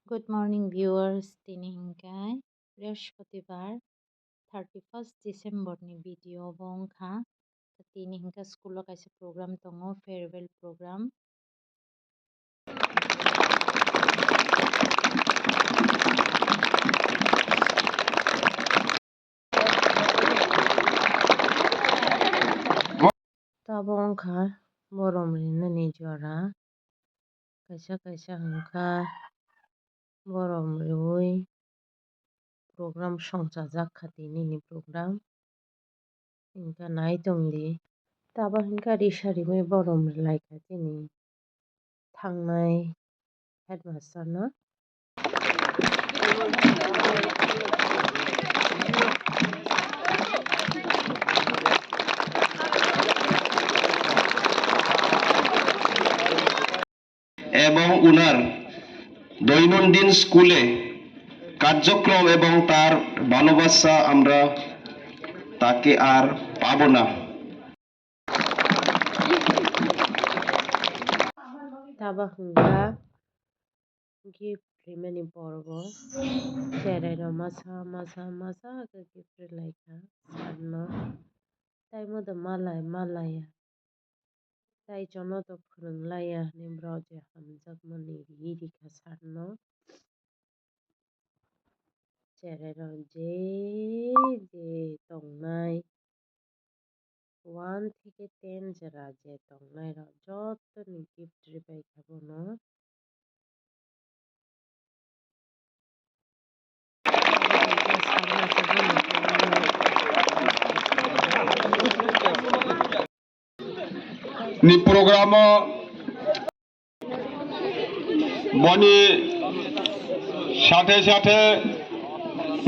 Good morning viewers, tini hingkai Brihaspatibar 31st December ni video bongkha tini hingka school o kaisa program tongo farewell program. Tabo wngkha borom rinani jora kaisa hingka borom riyoe program songchajak kha tini ni program hingka nai tongdi tabo hingka risa rimoi borom rwlaikha tini thangnai headmaster no. এবং উনার দৈনন্দিন স্কুলে কার্যক্রম এবং তার ভালোবাসা আমরা তাকে আর পাব না। Taba hingka gift rimani borgo cherai rok masa ke gift rwlaikha sir no tai modo malaya tai jono to phwrwnglaia hinui borok je hamjakmani rika sir no cherai rok je tongnai 1 থেকে 10 jora je tongnai rok joto ni gift ribaikha bono ni programo boni সাথে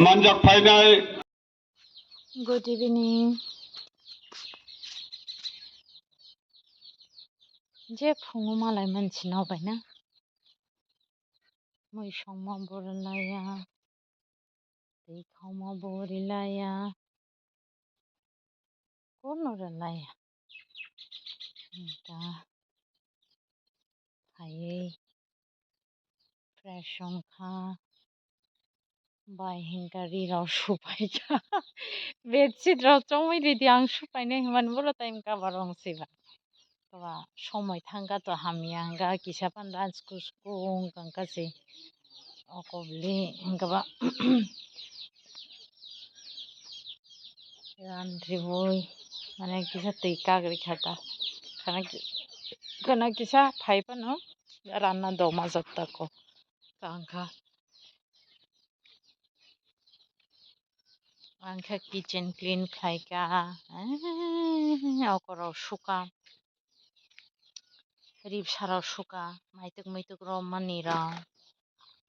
manjak phainai. Good evening. Je phungo malai manchi nabai na moi songma borelaya tei khawma borilaya kono relaya hingka hayui fresh ongkha bai hingka ri rok supaikha bedsheet rok chongmoi ridi ang supainai hingmani bolo time cover rong siba toba somoi thangka to hamya hingka kisa pan lunch kuskung wngka se okobli hingka ba ranriboi mane kisa tui kagri khata khana kisa phai pano ranna doma jotta ko tangkha angkha kitchen clean khlaika okorok suka rib sarok suka maituk rok mani rok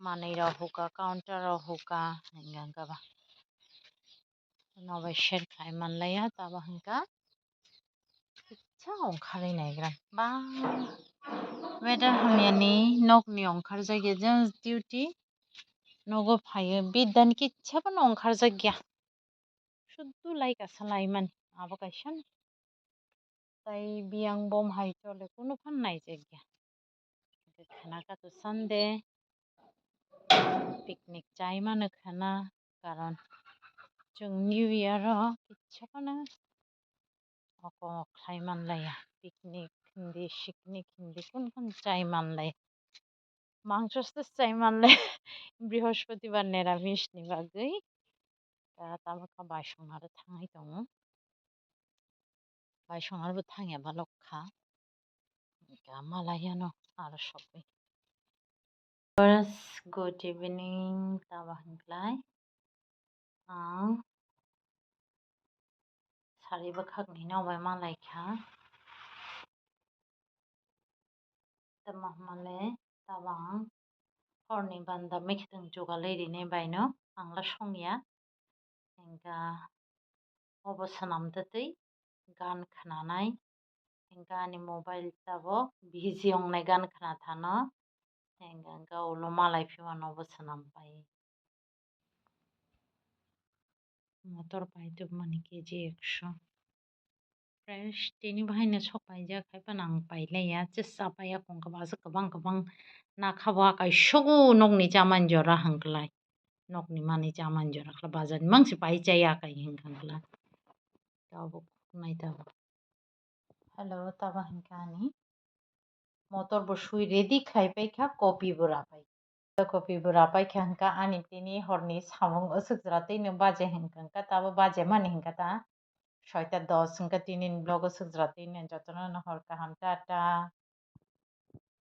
manui rok huka counter rok huka hingka ba nobai share khai manlaya tabo hingka kitsa ongkharui naigram bang weather hamyani nokni ongkharjakya just duty nogo phaio bidani kitsa pono ongkharjakya suddu like asalaimani abo kaisa ni tai biyang bom hai chole kuno fan naijakya khana kato Sunday picnic chai mano khana karon chung new year o kitsa pono oko khlai manlaya picnic hindi siknik hindi kun chai manlaya mangsos chai manlaya Brihaspatibar niramis ni bagui tamo baisongna ro thangai tongo baisongna bo thangya balokha hingka malaya no aro sogui. Good evening tabo hingklai ang sari bwkhakni nobai malaikha tamo himale tabo ang horni banda mikheteng jugalai rini bai no angla songya hingka obo swnamtwtwi gan khnanai hingka ani mobile tabok bisi ongnai gan khanathang no hingka ulo malai phibaino bo swnampai motor paitubmani keji 100 fresh tini bahaino sok paijak haifano ang pailaya chwsa paiya kongkha asuk kwbang na khabo kai shogu nokni chaman jora hangklai nokni mani chaman jora khla bazan mangsi pai chaya kai hingkangkla tabo nai tabo hello taba hingkani motor bo shui ready khai pai kha copy bo rapai copy bo rapai kha hingka ani tini horni samung asukjra tini baje hingkangka tabo baje mani hingka ta 6টা 10 hingka tini blog asukjra tini jotono hor kaham tata।